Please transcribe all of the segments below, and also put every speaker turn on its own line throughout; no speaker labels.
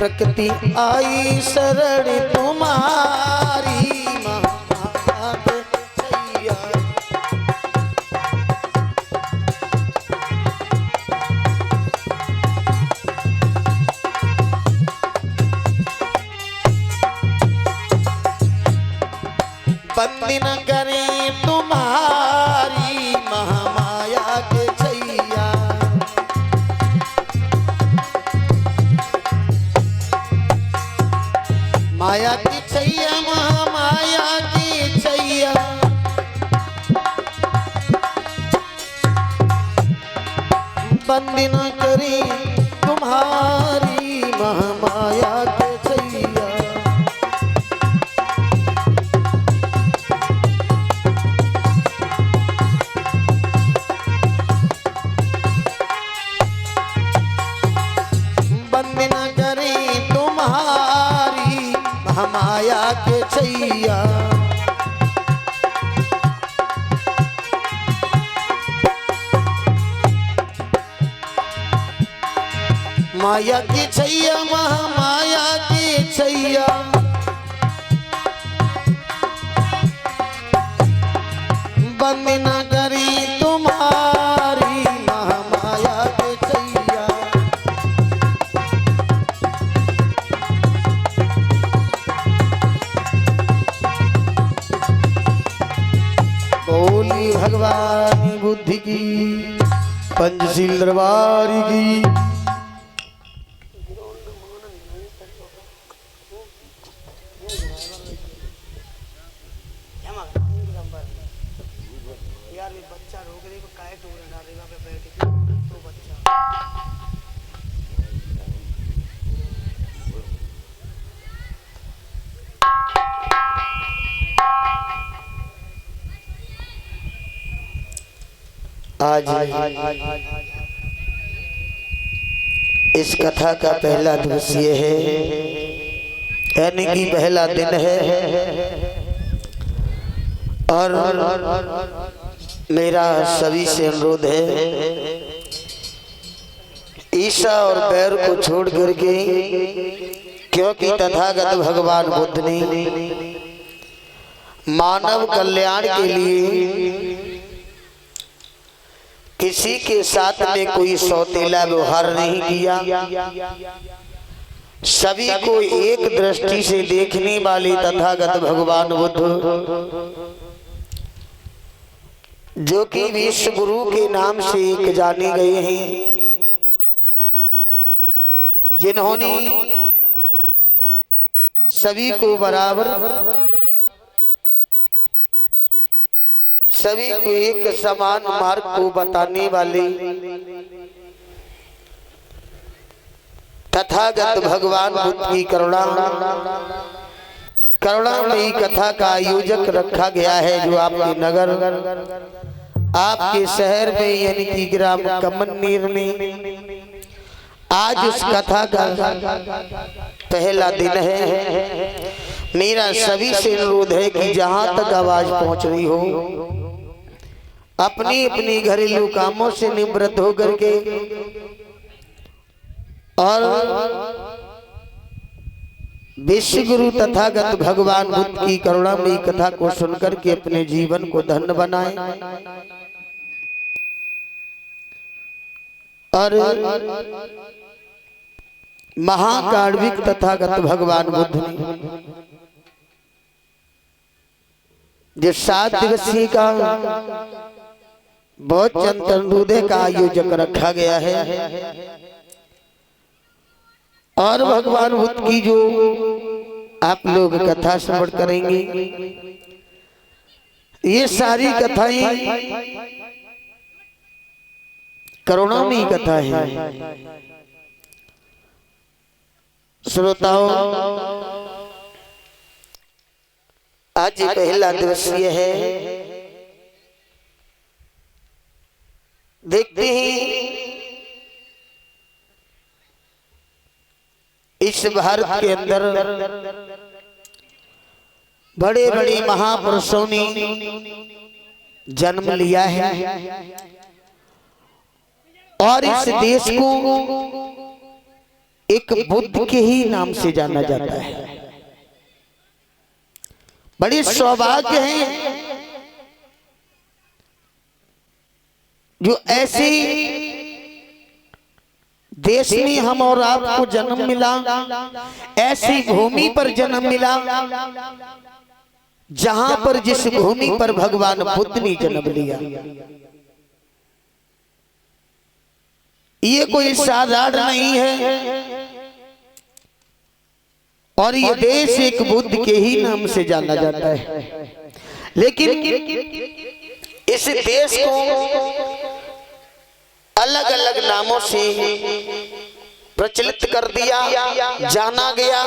प्रकृति आई शरण तुम्हारी माया के छैया। बंदी न करें तुम्हारी महामाया के छैया। माया की छैया महामाया की छैया। बंदी न करें तुम्हारी महामाया के छैया। माया के छैया। माया की छैया महामाया की छैया। बंद न करी तुम्हारी महामाया के छैया। बोली भगवान बुद्धि की पंचशील दरबार की। यार ये बच्चा रोक देगा काहे तो डालेगा पे बैठ के तो बच्चा आज इस कथा का पहला दिवस ये है, यानी कि पहला दिन है। और मेरा सभी से अनुरोध है, ईसा और बैर को छोड़ करके, क्योंकि तथागत भगवान बुद्ध ने मानव कल्याण के लिए किसी के साथ में कोई सौतेला व्यवहार नहीं किया। सभी को एक दृष्टि से देखने वाले तथागत भगवान बुद्ध, जो कि विश्व गुरु के नाम से एक जाने गए हैं, जिन्होंने सभी को बराबर, सभी को एक समान मार्ग को बताने वाले तथागत भगवान बुद्ध की करुणामयी कथा का आयोजक रखा गया है, जो आपके नगर, आपके शहर में, यानी कि ग्राम कमननीर में आज उस कथा का पहला दिन है। मेरा सभी से अनुरोध है कि जहां तक आवाज पहुंच रही हो, अपनी अपनी घरेलू कामों से निवृत्त होकर के और विश्व गुरु तथागत भगवान बुद्ध की करुणामयी कथा को सुनकर के अपने जीवन को धन्य बनाएं। और महाकार्विक तथागत भगवान बुद्ध ने जो 7 दिवसीय का बहुत चंद्रोदय का आयोजक रखा गया है। और भगवान बुद्ध की जो आप लोग कथा श्रवण करेंगे, ये सारी कथाएं करुणामयी कथा है। श्रोताओं, आज पहला दिवस ये है, देखते हैं इस भारत के अंदर बड़े बड़े महापुरुषों ने जन्म लिया है और इस देश को एक बुद्ध के ही नाम से जाना जाता है। बड़ी सौभाग्य है जो ऐसे देश में हम और आपको जन्म मिला, ऐसी भूमि पर जन्म मिला जहां पर जिस भूमि पर भगवान बुद्ध ने जन्म लिया। ये कोई साधारण नहीं है और ये देश एक बुद्ध के ही नाम से जाना जाता है। लेकिन इस देश को अलग अलग नामों से प्रचलित कर दिया, जाना गया।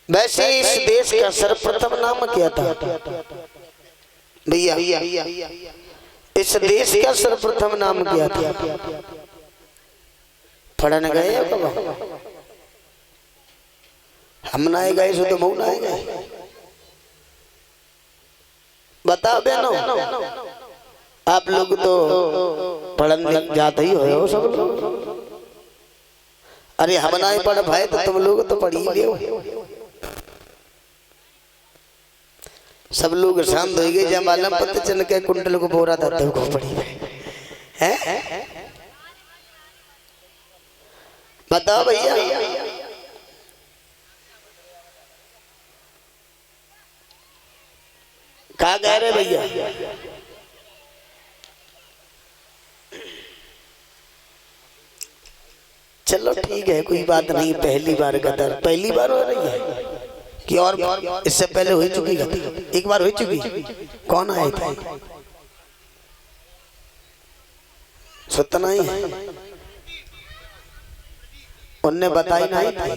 वैसे इस देश का सर्वप्रथम नाम क्या था भैया? इस देश का सर्वप्रथम नाम क्या था? पढ़ने गए कब? हम ना गए सो तो मऊ ना गए। बताओ बहनों, आप लोग तो पढ़ने जाते ही हो सब लोग। अरे हम ना पढ़ भाई तो तुम लोग तो पढ़ ही लियो। सब लोग शांत हो गए जब मालूम पता चल के कुंडल को बोरा था तो को पड़ी है। बताओ भैया, कहाँ गए रे भैया? चलो ठीक है, कोई बात नहीं। पहली बार का दर पहली बार हो रही है कि और इससे पहले हो चुकी है? एक बार हो चुकी। कौन आए थे? सुतना ही है। उनने बताई नहीं थी?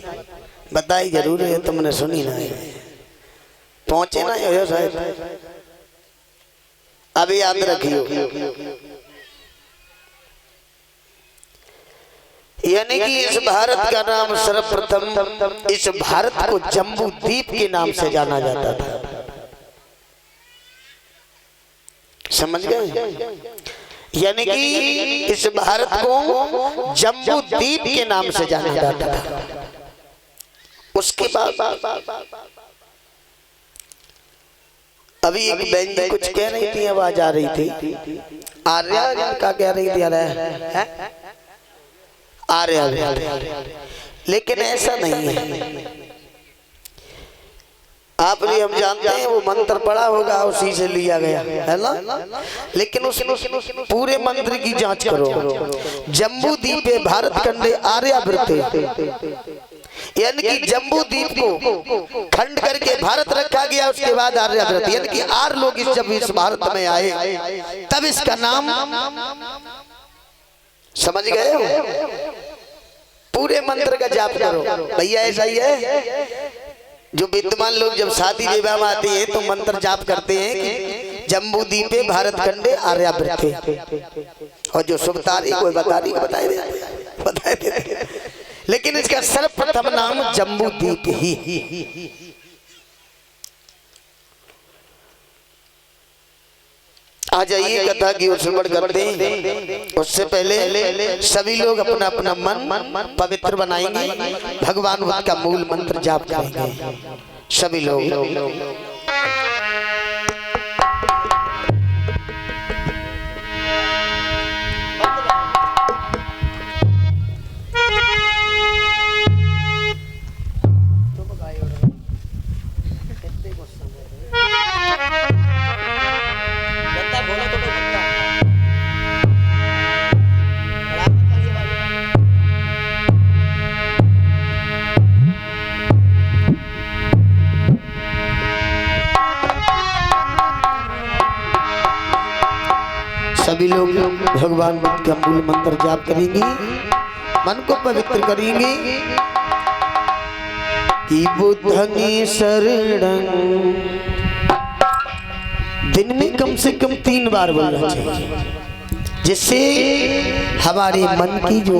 बताई जरूर है, तुमने सुनी नहीं, पहुंचे ना हो शायद। अभी याद रखियो, यानी कि इस भारत का नाम सर्वप्रथम इस भारत को जम्बू द्वीप के नाम से जाना जाता था। समझ गए? यानी कि इस भारत को जम्बू द्वीप के नाम से जाना जाता था। उसके बाद अभी एक बहन जी कुछ कह रही थी, आवाज आ रही थी। आर्या का कह रही थी? आर्या। लेकिन ऐसा नहीं है। आपने हम जानते हैं वो मंत्र पढ़ा होगा, उसी से लिया गया है ना। लेकिन उस पूरे मंत्र की जांच करो। जम्बू द्वीपे भारत खंडे आर्यावृते, यानी कि जम्बू द्वीप को खंड करके भारत रखा गया। उसके बाद आर्यावृत, यानी कि आर्य लोग जब इस भारत में आए तब इसका नाम, समझ गए हो? पूरे मंत्र का जाप करो भैया। ऐसा ही है जो विद्वान लोग जब शादी विवाह में आते हैं तो मंत्र जाप करते हैं कि जम्बू द्वीपे भारत खंडे आर्यावृते, और जो शुभ तारीख कोई बताए देते। लेकिन इसका सर्वप्रथम नाम जम्बू द्वीप ही। आ जाइए कथा की ओर श्रवण करते हैं। उससे पहले सभी लोग अपना अपना मन पवित्र बनाएंगे, भगवान बुद्ध का मूल मंत्र जाप करेंगे सभी लोग। सभी लोग भगवान बुद्ध का मूल मंत्र जाप करेंगे, मन को पवित्र करेंगे कि बुद्धंगे शरणं। दिन में कम से कम 3 बार बोलना चाहिए, जिससे हमारे मन की जो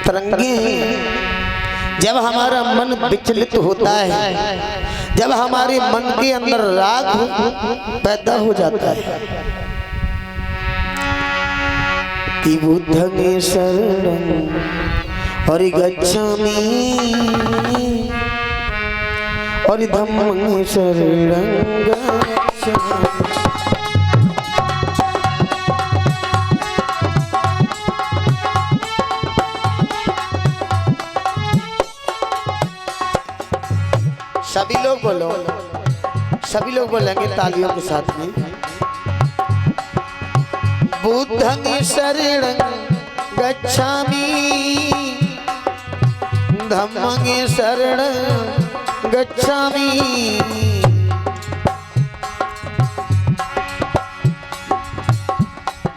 तरंगे हैं, जब हमारा मन विचलित होता है, जब हमारे मन के अंदर राग पैदा हो जाता है, कि बुद्धं शरणं और गच्छामि और धम्मं शरणं गच्छामि। सभी लोग बोलो, सभी लोग बोलेंगे तालियों के साथ में। बुद्धं शरणं गच्छामि धम्मं शरणं गच्छामि।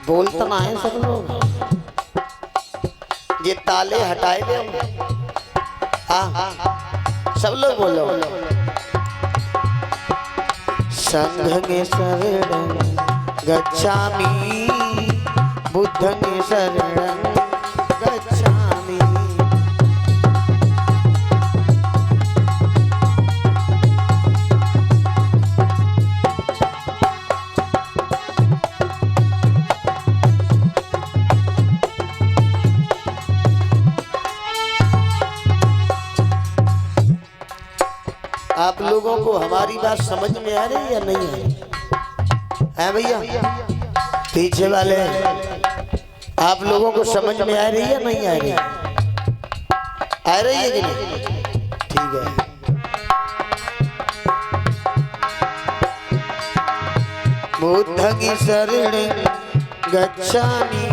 बोलता ना है सब लोग, ये ताले हटाए दे। सब लोग बोलो। संघं शरणं गच्छामि बुद्धं शरणं गच्छामि। आप लोगों को हमारी बात समझ में आ रही है या नहीं है भैया? पीछे वाले आप लोगों को समझ में आ रही है या नहीं आ रही? आ रही है कि नहीं? ठीक है। बुद्धं शरणं गच्छामि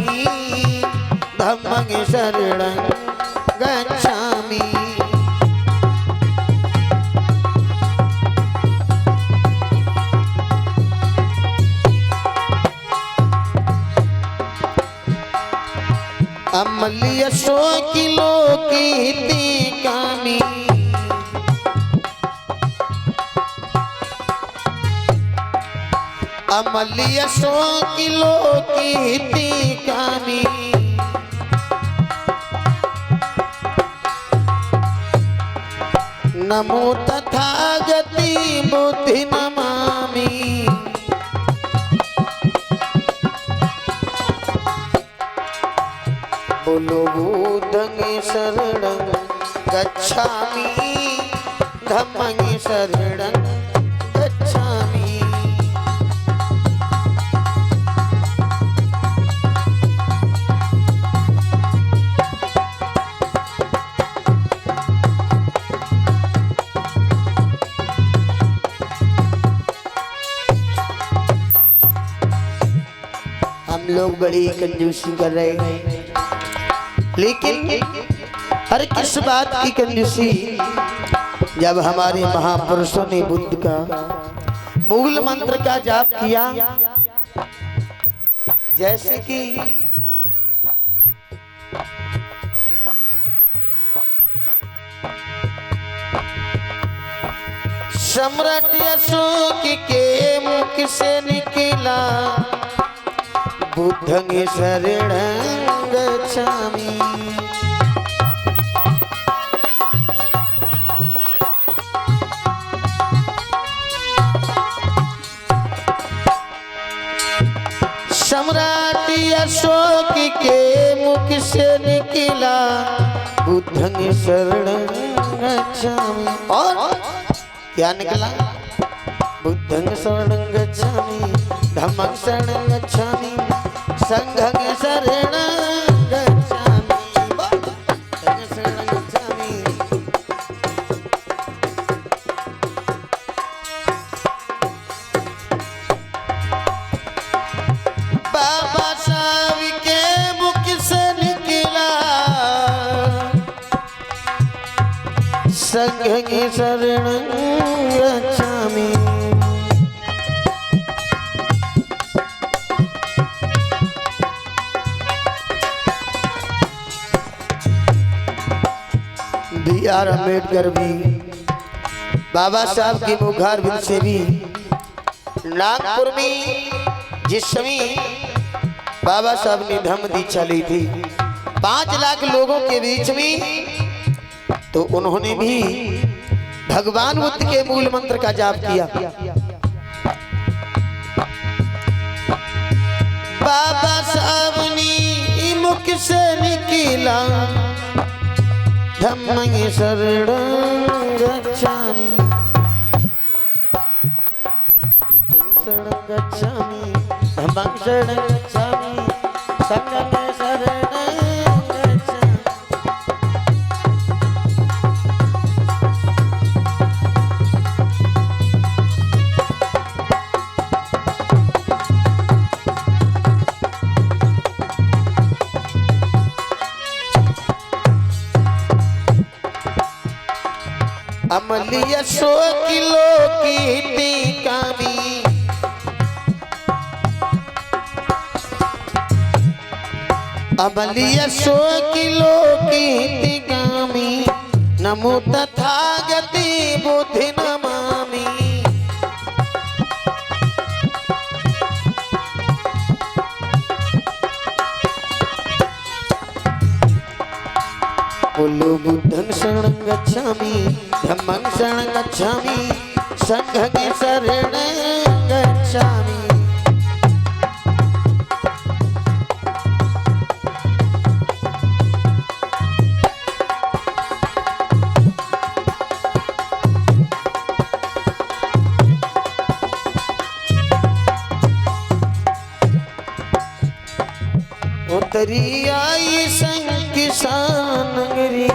धम्मं शरणं गच्छामि। अमल्य 100 किलो की कामी अमल्य 100 किलो की कामी। नमो तथागति बुद्धि नमामि। बोलो बुद्धं शरणं गच्छामि धम्मं शरणं गच्छामि। हम लोग बड़ी कंजूसी कर रहे हैं, लेकिन हर किस बात की कंजूसी? जब हमारे महापुरुषों ने बुद्ध का मूल मंत्र का जाप किया, जैसे कि सम्राट अशोक के मुख से निकला बुद्धं शरणं गच्छामि। सम्राट अशोक के मुख से निकला बुद्धं शरणं गच्छामि। और क्या निकला? बुद्धं शरणं गच्छामि धम्मं शरणं गच्छामि संघं शरणं गच्छामि। संघं शरणं गच्छामि। बाबा साहब के मुख से निकला संघं शरणं गच्छामि। B.R. अम्बेडकर भी बाबा साहब की मुखारबिंद से भी नागपुर में जिस समय बाबा साहब ने धम्म दीक्षा ली थी 5 लाख लोगों के बीच में, तो उन्होंने भी भगवान बुद्ध के मूल मंत्र का जाप किया। बाबा साहब ने किला धम्मं शरणं गच्छामि शरणं गच्छामि धम्मं शरणं गच्छामि संघं शरणं गच्छामि। अमलिया 100 किलो की टिकामी अमलिया 100 किलो की टिकामी नमो तथागति बुद्धि नमामि। बोलो बुद्धं शरणं गच्छामि धम्मं शरणं गच्छामि संघं शरणं गच्छामि। उतरी आई संकिसान नगरी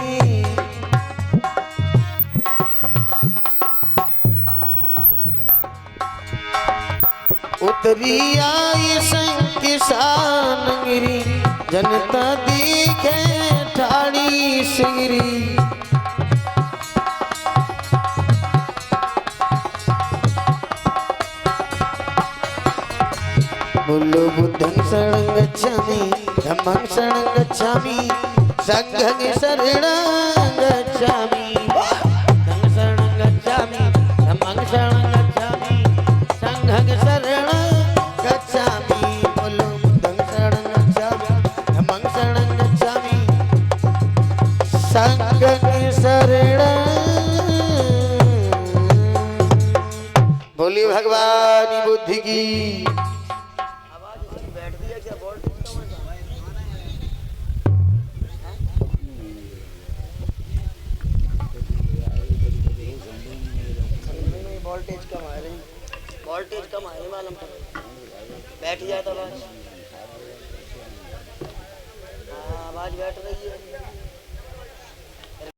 उतरी आई संकिसान नगरी जनता दिखे ठाड़ी सिगरी। बोलो बुद्धं शरणं गच्छामि धम्मं शरणं गच्छामि संघं शरणं गच्छामि। बुद्धं शरणं गच्छामि धम्मं शरणं गच्छामि संघं शरणं गच्छामि। बोलो बुद्धं शरणं गच्छामि धम्मं शरणं गच्छामि संघं शरणं। बोली भगवान बुद्धि की। वोल्टेज कम है मालूम बैठ जाता आवाज। आवाज बैठ रही है।